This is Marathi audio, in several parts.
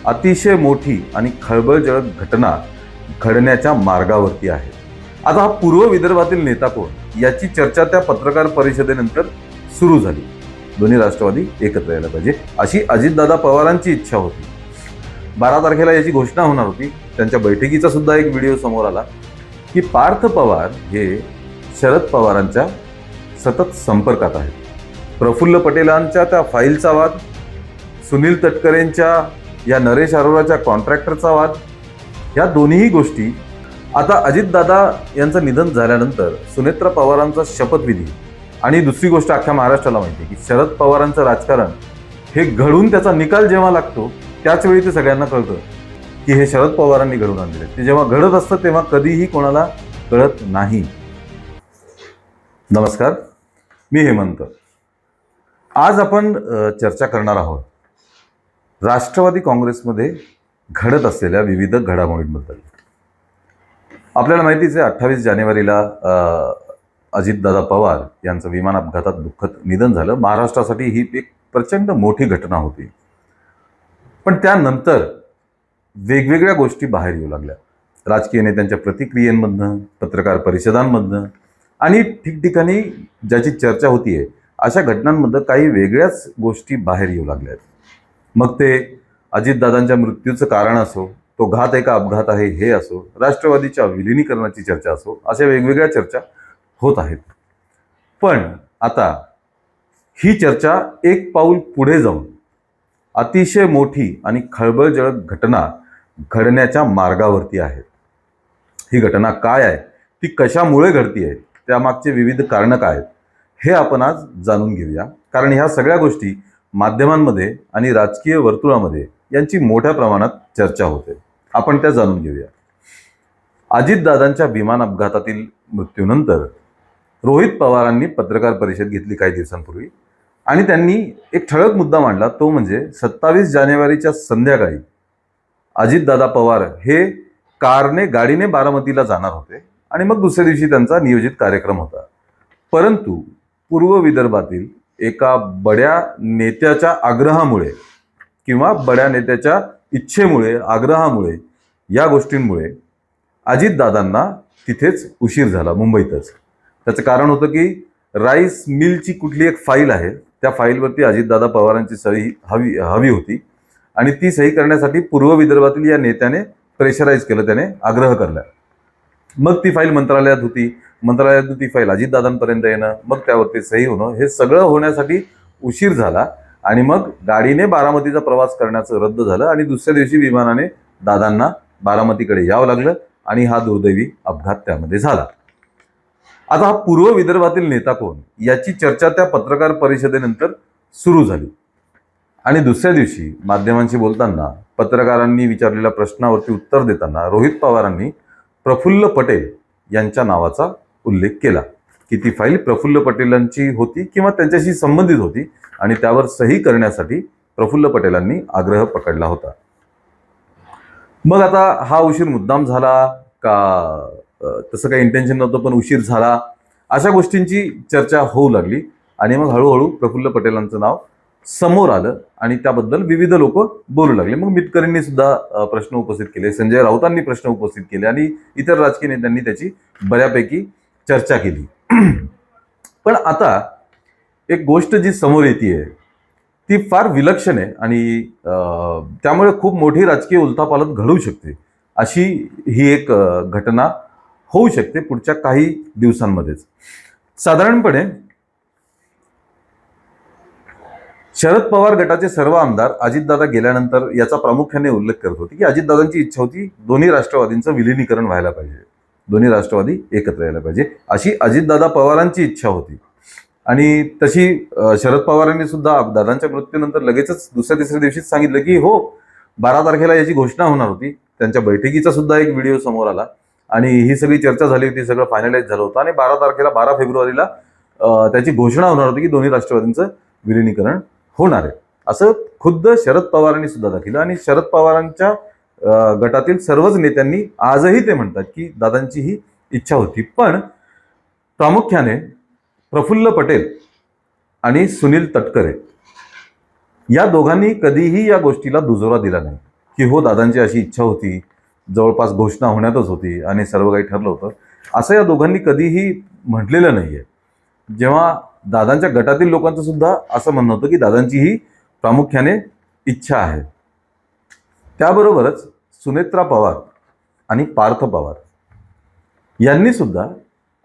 अतिशय मोठी आणि खळबळजनक घटना घडण्याच्या मार्गावरती आहे. आता हा पूर्व विदर्भातील नेता कोण याची चर्चा त्या पत्रकार परिषदेनंतर सुरू झाली. दोन्ही राष्ट्रवादी एकत्र यायला पाहिजे अशी अजितदादा पवारांची इच्छा होती. 12 तारखेला याची घोषणा होणार होती. त्यांच्या बैठकीचा सुद्धा एक व्हिडिओ समोर आला की पार्थ पवार हे शरद पवारांच्या सतत संपर्कात आहेत. प्रफुल्ल पटेलांच्या त्या फाईलचा वाद, सुनील तटकरेंच्या या नरेश अरोराच्या कॉन्ट्रॅक्टरचा वाद, या दोन्हीही गोष्टी आता अजितदादा यांचं निधन झाल्यानंतर सुनेत्रा पवारांचा शपथविधी आणि दुसरी गोष्ट अख्ख्या महाराष्ट्राला माहिती आहे की शरद पवारांचं राजकारण हे घडून त्याचा निकाल जेव्हा लागतो त्याच वेळी ते सगळ्यांना कळतं की हे शरद पवारांनी घडून आणलेले. ते जेव्हा घडत असतं तेव्हा कधीही कोणाला कळत नाही. नमस्कार, मी हेमंत. आज आपण चर्चा करणार आहोत राष्ट्रवादी काँग्रेसमध्ये घडत असलेल्या विविध घडामोडींबद्दल. आपल्याला माहितीच आहे 28 जानेवारीला अजितदादा पवार यांचं विमान अपघातात दुःखद निधन झालं. महाराष्ट्रासाठी ही एक प्रचंड मोठी घटना होती. पण त्यानंतर वेगवेगळ्या गोष्टी बाहेर येऊ लागल्या. राजकीय नेत्यांच्या प्रतिक्रियांमधनं, पत्रकार परिषदांमधनं आणि ठिकठिकाणी ज्याची चर्चा होतीये अशा घटनांमधनं काही वेगळ्याच गोष्टी बाहेर येऊ लागल्या. मग ते अजितदादांच्या मृत्यूचं कारण असो, तो घात आहे का अपघात आहे हे असो, राष्ट्रवादीच्या विलिनीकरणाची चर्चा असो, अशा वेगवेगळ्या चर्चा होत आहेत. पण आता ही चर्चा एक पाऊल पुढे जाऊन अतिशय मोठी आणि खळबळजनक घटना घडण्याच्या मार्गावरती आहे. ही घटना काय आहे, ती कशामुळे घडतीये, त्यामागचे विविध कारणं काय आहेत हे आपण आज जाणून घेऊया. कारण ह्या सगळ्या गोष्टी माध्यमांमध्ये आणि राजकीय वर्तुळामध्ये यांची मोठ्या प्रमाणात चर्चा होते. आपण त्या जाणून घेऊया. अजितदादांच्या विमान अपघातातील मृत्यूनंतर रोहित पवारांनी पत्रकार परिषद घेतली काही दिवसांपूर्वी आणि त्यांनी एक ठळक मुद्दा मांडला. तो म्हणजे 27 जानेवारीच्या संध्याकाळी अजितदादा पवार हे गाडीने बारामतीला जाणार होते आणि मग दुसऱ्या दिवशी त्यांचा नियोजित कार्यक्रम होता. परंतु पूर्व विदर्भातील एका बड्या नेत्याच्या आग्रहामुळे किंवा बड्या नेत्याच्या इच्छेमुळे, आग्रहामुळे, या गोष्टींमुळे अजितदादांना तिथेच उशीर झाला, मुंबईतच. त्याचं कारण होतं की राईस मिलची कुठली एक फाईल आहे, त्या फाईलवरती अजितदादा पवारांची सही हवी होती आणि ती सही करण्यासाठी पूर्व विदर्भातील या नेत्याने प्रेशराईज केलं, त्याने आग्रह केला. मग ती फाईल मंत्रालयात होती, मंत्रालयातून ती फाईल अजितदादांपर्यंत येणं, मग त्यावरती सही होणं, हे सगळं होण्यासाठी उशीर झाला आणि मग गाडीने बारामतीचा प्रवास करण्याचं रद्द झालं आणि दुसऱ्या दिवशी विमानाने दादांना बारामतीकडे यावं लागलं आणि हा दुर्दैवी अपघात त्यामध्ये झाला. आता हा पूर्व विदर्भातील नेता कोण याची चर्चा त्या पत्रकार परिषदेनंतर सुरू झाली आणि दुसऱ्या दिवशी माध्यमांशी बोलताना, पत्रकारांनी विचारलेल्या प्रश्नावरती उत्तर देताना रोहित पवारांनी प्रफुल्ल पटेल यांच्या नावाचा उल्लेख केला की ती फाईल प्रफुल्ल पटेलांची होती किंवा त्यांच्याशी संबंधित होती आणि त्यावर सही करण्यासाठी प्रफुल्ल पटेलांनी आग्रह पकडला होता. मग आता हा उशीर मुद्दाम झाला का, तसं काही इंटेन्शन नव्हतं पण उशीर झाला, अशा गोष्टींची चर्चा होऊ लागली आणि मग हळूहळू प्रफुल्ल पटेलांचं नाव समोर आलं आणि त्याबद्दल विविध लोक बोलू लागले. मग मिटकरींनी सुद्धा प्रश्न उपस्थित केले, संजय राऊतांनी प्रश्न उपस्थित केले आणि इतर राजकीय नेत्यांनी त्याची बऱ्यापैकी चर्चा केली. पण आता एक गोष्ट जी समोर येते ती फार विलक्षण आहे आणि त्यामुळे खूप मोठी राजकीय उलथापालथ घडू शकते, अशी ही एक घटना होऊ शकते पुढच्या काही दिवसांमध्येच. साधारणपणे शरद पवार गटाचे सर्व आमदार अजितदादा गेल्यानंतर याचा प्रामुख्याने उल्लेख करत होते की अजितदादांची इच्छा होती दोन्ही राष्ट्रवादींचं विलिनीकरण व्हायला पाहिजे, दोन्ही राष्ट्रवादी एकत्र यायला पाहिजे, अशी अजितदादा पवारांची इच्छा होती. आणि तशी शरद पवारांनी सुद्धा दादांच्या मृत्यूनंतर लगेचच दुसऱ्या तिसऱ्या दिवशीच सांगितलं की हो 12 तारखेला याची घोषणा होणार होती. त्यांच्या बैठकीचा सुद्धा एक व्हिडिओ समोर आला आणि ही सगळी चर्चा झाली होती, सगळं फायनलाइज झालं होतं आणि 12 तारखेला 12 फेब्रुवारीला त्याची घोषणा होणार होती की दोन्ही राष्ट्रवादींचं विलिनीकरण होणार आहे, असं खुद्द शरद पवारांनी सुद्धा दाखवलं. आणि शरद पवारांच्या गटातील सर्वच नेत्यांनी आजही ते म्हणतात की दादांची ही इच्छा होती. पण प्रामुख्याने प्रफुल्ल पटेल आणि सुनील तटकरे या दोघांनी कधीही या गोष्टीला दुजोरा दिला नाही. की हो दादांची अशी इच्छा होती, जवळपास घोषणा होण्यातच होती आणि सर्व काही ठरलं होतं, असं या दोघांनी कधीही म्हटलेलं नाही आहे. जेव्हा दादांच्या गटातील लोकांचं सुद्धा असं म्हणणं होतं की दादांची ही प्रामुख्याने इच्छा आहे. त्याबरोबरच सुनेत्रा पवार आणि पार्थ पवार यांनी सुद्धा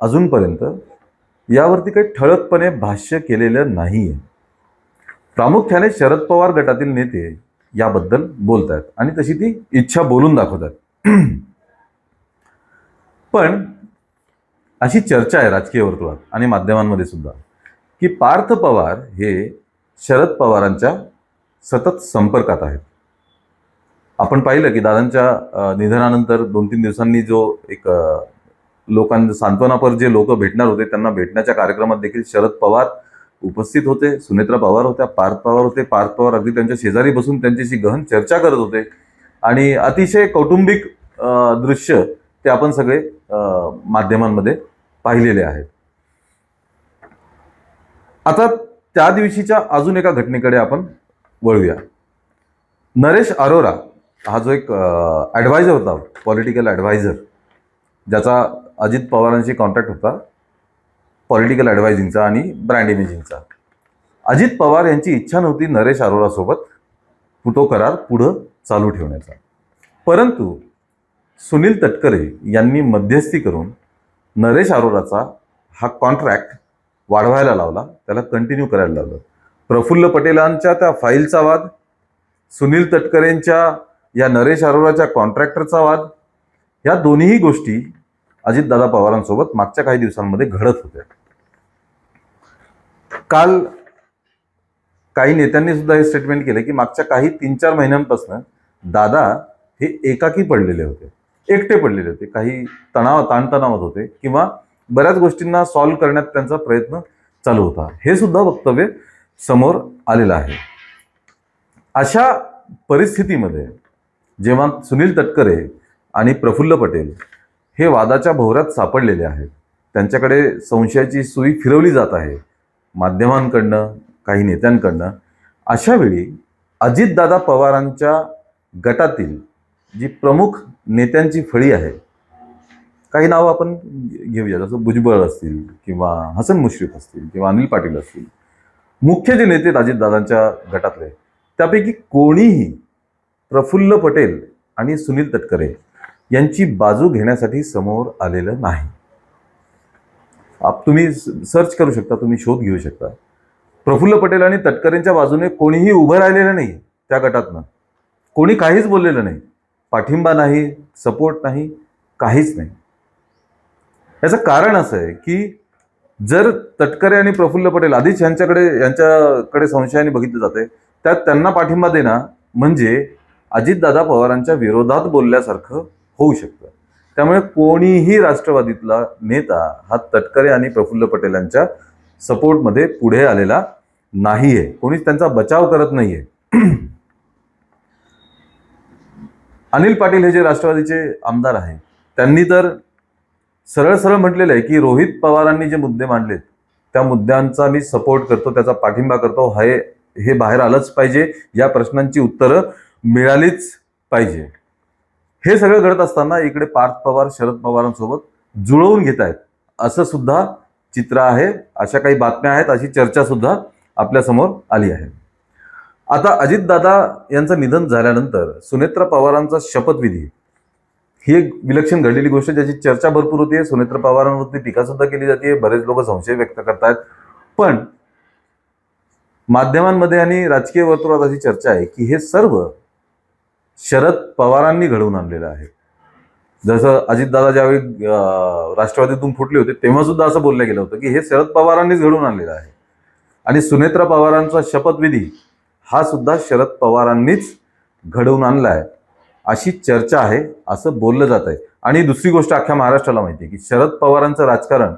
अजूनपर्यंत यावरती काही ठळकपणे भाष्य केलेलं नाही आहे. प्रामुख्याने शरद पवार गटातील नेते याबद्दल बोलत आहेत आणि तशी ती इच्छा बोलून दाखवतात. पण अशी चर्चा आहे राजकीय वर्तुळात आणि माध्यमांमध्ये सुद्धा की पार्थ पवार हे शरद पवारांच्या सतत संपर्कात आहेत. आपण पाहिलं की दादांच्या निधनानंतर 2-3 दिवसांनी जो एक लोकांना सांत्वनापर जे लोक भेटणार होते त्यांना भेटण्याच्या कार्यक्रमात देखील शरद पवार उपस्थित होते, सुनेत्रा पवार होत्या, पार्थ पवार होते. पार्थ पवार अगदी त्यांच्या शेजारी बसून त्यांच्याशी गहन चर्चा करत होते आणि अतिशय कौटुंबिक दृश्य ते आपण सगळे माध्यमांमध्ये पाहिलेले आहेत. आता त्या दिवशीच्या अजून एका घटनेकडे आपण वळूया. नरेश अरोरा हा जो एक ॲडवायझर होता, पॉलिटिकल ॲडवायझर, ज्याचा अजित पवारांशी कॉन्टॅक्ट होता पॉलिटिकल ॲडवायझिंगचा आणि ब्रँड इमेजिंगचा. अजित पवार यांची इच्छा नव्हती नरेश अरोरासोबत तो करार पुढं चालू ठेवण्याचा, परंतु सुनील तटकरे यांनी मध्यस्थी करून नरेश अरोराचा हा कॉन्ट्रॅक्ट वाढवायला लावला, त्याला कंटिन्यू करायला लावलं. प्रफुल्ल पटेलांच्या त्या फाईलचा वाद, सुनील तटकरेंच्या या नरेश अरोराच्या कॉन्ट्रॅक्टरचा वाद, या दोन्हीही गोष्टी अजितदादा पवारांसोबत मागच्या काही दिवसांमध्ये घडत होत्या. काल काही नेत्यांनी सुद्धा हे स्टेटमेंट केले की मागच्या काही 3-4 महिन्यांपासून दादा हे एकाकी पडलेले होते, एकटे पडलेले होते, काही ताणतणावात होते किंवा बऱ्याच गोष्टींना सॉल्व्ह करण्यात त्यांचा प्रयत्न चालू होता. हे सुद्धा वक्तव्य समोर आलेलं आहे. अशा परिस्थितीमध्ये जेव्हा सुनील तटकरे आणि प्रफुल्ल पटेल हे वादाच्या भोवऱ्यात सापडलेले आहेत, त्यांच्याकडे संशयाची सुई फिरवली जात आहे माध्यमांकडनं, काही नेत्यांकडनं, अशा वेळी अजितदादा पवारांच्या गटातील जी प्रमुख नेत्यांची फळी आहे, काही नावं आपण घेऊया, जसं भुजबळ असतील किंवा हसन मुश्रीफ असतील किंवा अनिल पाटील असतील, मुख्य जे नेते अजितदादांच्या गटातले, त्यापैकी कोणीही प्रफुल्ल पटेल आणि सुनील तटकरे यांची बाजू घेण्यासाठी समोर आलेलं नाही. तुम्ही सर्च करू शकता, तुम्ही शोध घेऊ शकता. प्रफुल्ल पटेल आणि तटकरेंच्या बाजूने कोणीही उभं राहिलेलं नाही. त्या गटातनं कोणी काहीच बोललेलं नाही, पाठिंबा नाही, सपोर्ट नाही, काहीच नाही. याचं कारण असं आहे की जर तटकरे आणि प्रफुल्ल पटेल आधीच यांच्याकडे संशयाने बघितलं जाते, त्यात त्यांना पाठिंबा देणं म्हणजे अजितदादा पवारांच्या विरोधात बोलल्यासारखं होऊ शकतं. त्यामुळे कोणीही राष्ट्रवादीतला नेता हा तटकरे आणि प्रफुल्ल पटेलांच्या सपोर्टमध्ये पुढे आलेला नाहीये, कोणीच त्यांचा बचाव करत नाहीये. अनिल पाटील हे जे राष्ट्रवादीचे आमदार आहेत, त्यांनी तर सरळ सरळ म्हटलेलं आहे की रोहित पवारांनी जे मुद्दे मांडलेत त्या मुद्द्यांचा मी सपोर्ट करतो, त्याचा पाठिंबा करतो, हे बाहेर आलंच पाहिजे, या प्रश्नांची उत्तरं मिळालीच पाहिजे. हे सगळं घडत असताना इकडे पार्थ पवार शरद पवारांसोबत जुळवून घेत आहेत असं सुद्धा चित्र आहे. अशा काही बातम्या आहेत, अशी चर्चा सुद्धा आपल्या समोर आली आहे. आता अजितदादा यांचं निधन झाल्यानंतर सुनेत्रा पवारांचा शपथविधी ही एक विलक्षण घडलेली गोष्ट, ज्याची चर्चा भरपूर होती. सुनेत्रा पवारांवरती टीका सुद्धा केली जाते, बरेच लोक संशय व्यक्त करतात. पण माध्यमांमध्ये आणि राजकीय वर्तुळात अशी चर्चा आहे की हे सर्व शरद पवारांनी घडवून आणलेलं आहे. जसं अजितदादा ज्यावेळी राष्ट्रवादीतून फुटले होते तेव्हा सुद्धा असं बोललं गेलं होतं की हे शरद पवारांनीच घडवून आणलेलं आहे. आणि सुनेत्रा पवारांचा शपथविधी हा सुद्धा शरद पवारांनीच घडवून आणला आहे अशी चर्चा आहे, असं बोललं जात आहे. आणि दुसरी गोष्ट अख्ख्या महाराष्ट्राला माहिती आहे की शरद पवारांचं राजकारण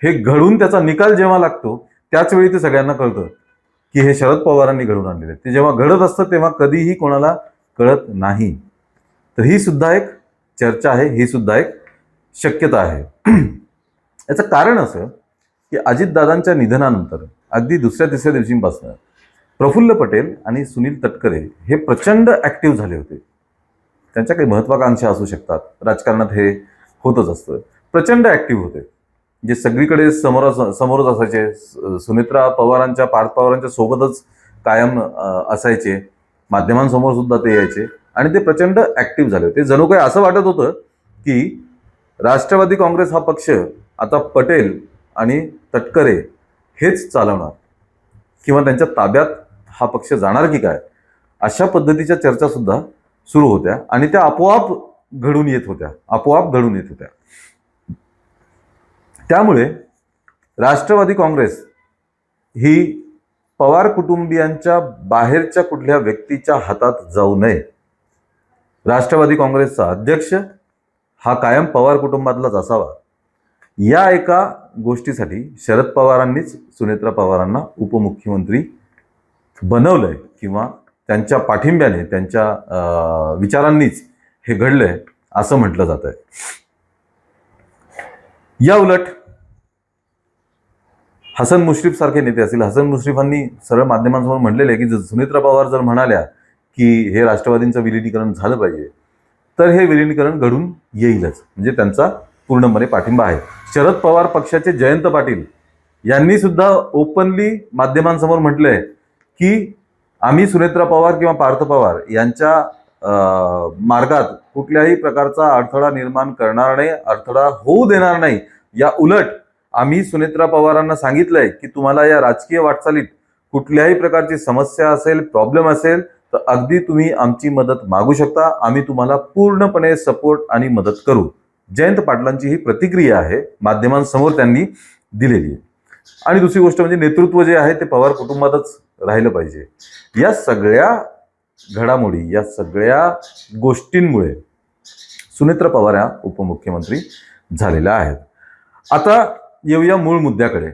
हे घडून त्याचा निकाल जेव्हा लागतो त्याच वेळी ते सगळ्यांना कळतं की हे शरद पवारांनी घडवून आणलेलं आहे. ते जेव्हा घडत असतं तेव्हा कधीही कोणाला कळत नाही. तर ही सुद्धा एक चर्चा आहे, ही सुद्धा एक शक्यता आहे. याचं कारण असं की अजितदादांच्या निधनानंतर अगदी दुसऱ्या-तिसऱ्या दिवशीपासून प्रफुल्ल पटेल आणि सुनील तटकरे हे प्रचंड ॲक्टिव्ह झाले होते. त्यांच्या काही महत्वाकांक्षा असू शकतात. राजकारणात हे होतच असतं. प्रचंड ऍक्टिव्ह होते, जे सगळीकडे समोरच असायचे. सुनेत्रा पवारांच्या, पार्थ पवारांच्या सोबतच कायम असायचे. माध्यमांसमोर सुद्धा ते यायचे आणि ते प्रचंड ऍक्टिव्ह झाले होते. जणू काही असं वाटत होतं की राष्ट्रवादी काँग्रेस हा पक्ष आता पटेल आणि तटकरे हेच चालवणार किंवा त्यांच्या ताब्यात हा पक्ष जाणार की काय, अशा पद्धतीच्या चर्चा सुद्धा सुरू होत्या आणि त्या आपोआप घडून येत होत्या. त्यामुळे राष्ट्रवादी काँग्रेस ही पवार कुटुंबियांच्या बाहेरच्या कुठल्या व्यक्तीच्या हातात जाऊ नये. राष्ट्रवादी काँग्रेसचा अध्यक्ष हा कायम पवार कुटुंबातलाच असावा, या एका गोष्टीसाठी शरद पवारांनीच सुनेत्रा पवारांना उपमुख्यमंत्री बनवलंय किंवा त्यांच्या पाठिंब्याने, त्यांच्या विचारांनीच हे घडलंय असं म्हटलं जात आहे. या उलट हसन मुश्रीफ सारखे नेते असतील, हसन मुश्रीफांनी सरळ माध्यमांसमोर म्हटलेलं आहे की सुनेत्रा पवार जर म्हणाल्या की हे राष्ट्रवादींचं विलिनीकरण झालं पाहिजे, तर हे विलिनीकरण घडून येईलच, म्हणजे त्यांचा पूर्णपणे पाठिंबा आहे. शरद पवार पक्षाचे जयंत पाटील यांनी सुद्धा ओपनली माध्यमांसमोर म्हटलंय की आम्ही सुनेत्रा पवार किंवा पार्थ पवार यांच्या मार्गात कुठल्याही प्रकारचा अडथळा निर्माण करणार नाही, अडथळा होऊ देणार नाही. या उलट आम्ही सुनेत्रा पवारांना सांगितलंय की तुम्हाला या राजकीय वाटचालीत कुठल्याही प्रकारची समस्या असेल, प्रॉब्लेम असेल, तर अगदी तुम्ही आमची मदत मागू शकता. आम्ही तुम्हाला पूर्णपणे सपोर्ट आणि मदत करू. जयंत पाटलांची ही प्रतिक्रिया आहे, माध्यमांसमोर त्यांनी दिलेली आहे. आणि दुसरी गोष्ट म्हणजे नेतृत्व जे आहे ते पवार कुटुंबातच राहिलं पाहिजे. या सगळ्या घडामोडी, या सगळ्या गोष्टींमुळे सुनेत्रा पवार या उपमुख्यमंत्री झालेल्या आहेत. आता येऊया मूळ मुद्द्याकडे.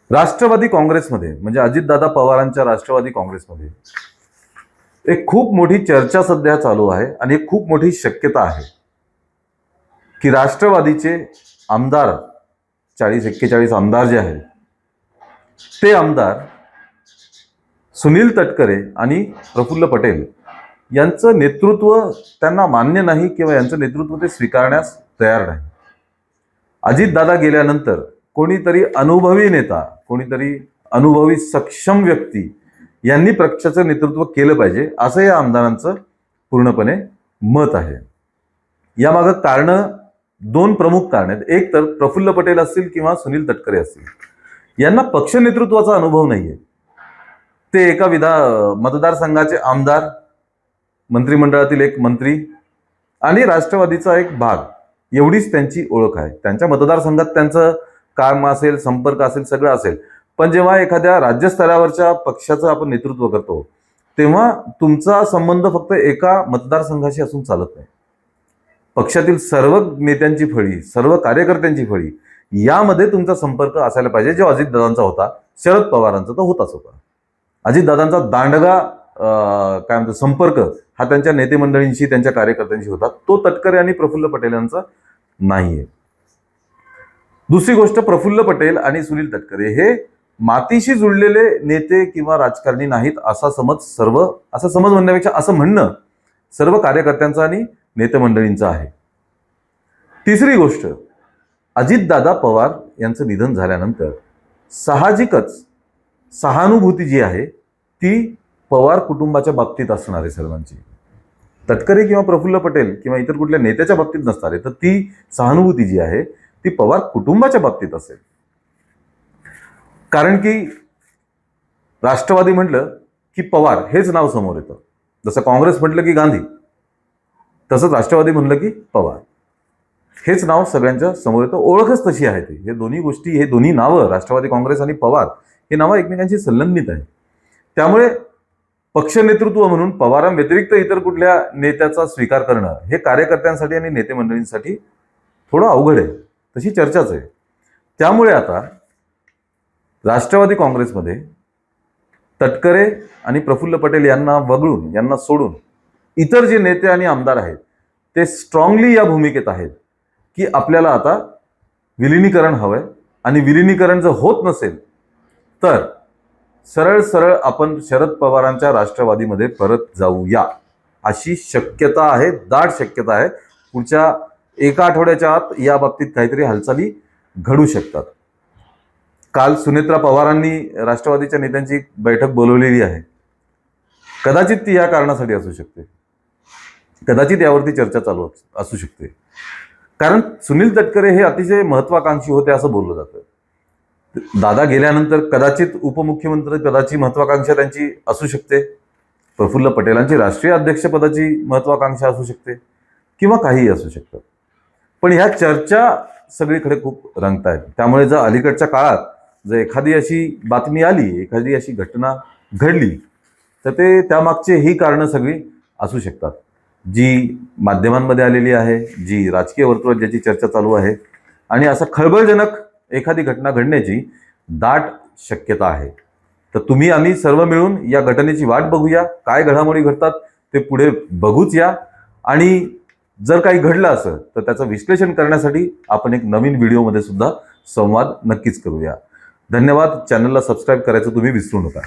राष्ट्रवादी काँग्रेसमध्ये म्हणजे अजितदादा पवारांच्या राष्ट्रवादी काँग्रेसमध्ये एक खूप मोठी चर्चा सध्या चालू आहे आणि एक खूप मोठी शक्यता आहे की राष्ट्रवादीचे आमदार 40-41 आमदार जे आहेत ते आमदार सुनील तटकरे आणि प्रफुल्ल पटेल यांचं नेतृत्व त्यांना मान्य नाही किंवा यांचं नेतृत्व ते स्वीकारण्यास तयार नाही. अजितदादा गेल्यानंतर कोणीतरी अनुभवी नेता, कोणीतरी अनुभवी सक्षम व्यक्ती यांनी पक्षाचं नेतृत्व केलं पाहिजे, असं या आमदारांचं पूर्णपणे मत आहे. यामागं कारणं, दोन प्रमुख कारण आहेत. एक तर प्रफुल्ल पटेल असतील किंवा सुनील तटकरे असतील, यांना पक्ष नेतृत्वाचा अनुभव नाहीये. ते एका मतदारसंघाचे आमदार, मंत्रिमंडळातील एक मंत्री आणि राष्ट्रवादीचा एक भाग, एवढीच त्यांची ओळख आहे. त्यांच्या मतदारसंघात त्यांचं काम असेल, संपर्क असेल, सगळं असेल. पण जेव्हा एखाद्या राज्यस्तरावरच्या पक्षाचं आपण नेतृत्व करतो तेव्हा तुमचा संबंध फक्त एका मतदारसंघाशी असून चालत नाही. पक्षातील सर्व नेत्यांची फळी, सर्व कार्यकर्त्यांची फळी, यामध्ये तुमचा संपर्क असायला पाहिजे. जो अजितदादांचा होता, शरद पवारांचा तर होताच होता. अजितदादांचा दांडगा काय म्हणतो संपर्क हा त्यांच्या नेते मंडळींशी, त्यांच्या कार्यकर्त्यांशी होता. तो तटकरे आणि प्रफुल्ल पटेल यांचा नाहीये. दुसरी गोष्ट, प्रफुल्ल पटेल आणि सुनील तटकरे हे मातीशी जुळलेले नेते किंवा राजकारणी नाहीत, असा समज म्हणण्यापेक्षा असं म्हणणं सर्व कार्यकर्त्यांचा आणि नेते मंडळींचा आहे. तिसरी गोष्ट, अजितदादा पवार यांचं निधन झाल्यानंतर साहजिकच सहानुभूती जी आहे ती पवार कुटुंबाच्या बाबतीत असणार आहे सर्वांची. तटकरे किंवा प्रफुल्ल पटेल किंवा इतर कुठल्या नेत्याच्या बाबतीत नसणार आहे, तर ती सहानुभूती जी आहे ती पवार कुटुंबाच्या बाबतीत असेल. कारण की राष्ट्रवादी म्हटलं की पवार हेच नाव समोर येतं. जसं काँग्रेस म्हटलं की गांधी, तसंच राष्ट्रवादी म्हणलं की पवार हेच नाव सगळ्यांच्या समोर येतं. ओळखच तशी आहे. हे दोन्ही गोष्टी, हे दोन्ही नावं, राष्ट्रवादी काँग्रेस आणि पवार, हे नावं एकमेकांशी संलग्नित आहे. त्यामुळे पक्ष नेतृत्व म्हणून पवारांव्यतिरिक्त इतर कुठल्या नेत्याचा स्वीकार करणं हे कार्यकर्त्यांसाठी आणि नेते मंडळींसाठी थोडं अवघड आहे. तशी चर्चाच आहे. त्यामुळे आता राष्ट्रवादी काँग्रेसमध्ये तटकरे आणि प्रफुल्ल पटेल यांना वगळून, यांना सोडून इतर जे नेते आणि आमदार आहेत ते स्ट्रॉंगली या भूमिकेत आहेत की आपल्याला आता विलिनीकरण हवंय आणि विलिनीकरण जर होत नसेल तर सरळ सरळ आपण शरद पवारांच्या राष्ट्रवादीमध्ये परत जाऊया, अशी शक्यता आहे, दाट शक्यता आहे. पुढच्या एका आठवड्याच्या आत या बाबतीत काहीतरी हालचाली घडू शकतात. काल सुनेत्रा पवारांनी राष्ट्रवादीच्या नेत्यांची एक बैठक बोलवलेली आहे. कदाचित ती या कारणासाठी असू शकते, कदाचित यावरती चर्चा चालू असू शकते. कारण सुनील तटकरे हे अतिशय महत्वाकांक्षी होते असं बोललं जातं. दादा गेल्यानंतर कदाचित उपमुख्यमंत्री पदाची महत्वाकांक्षा त्यांची असू शकते, प्रफुल्ल पटेलांची राष्ट्रीय अध्यक्षपदाची महत्वाकांक्षा असू शकते, किंवा काहीही असू शकतं. पण ह्या चर्चा सगळीकडे खूप रंगत आहेत. त्यामुळे जर अलीकडच्या काळात जर एखादी अशी बातमी आली, एखादी अशी घटना घडली, तर ते त्यामागचे ही कारणं सगळी असू शकतात, जी माध्यमांमध्ये आलेली आहे, जी राजकीय वर्तुळात ज्याची चर्चा चालू आहे. आणि असं खळबळजनक एखादी घटना घडण्याची दाट शक्यता आहे. तर तुम्ही आम्ही सर्व मिळून या घटनेची वाट बघूया. काय घडामोडी घडतात ते पुढे बघूच या. आणि जर काही घडलं असेल तर त्याचं विश्लेषण करण्यासाठी आपण एक नवीन व्हिडिओमध्ये सुद्धा संवाद नक्कीच करूया. धन्यवाद. चॅनलला सबस्क्राईब करायचं तुम्ही विसरू नका.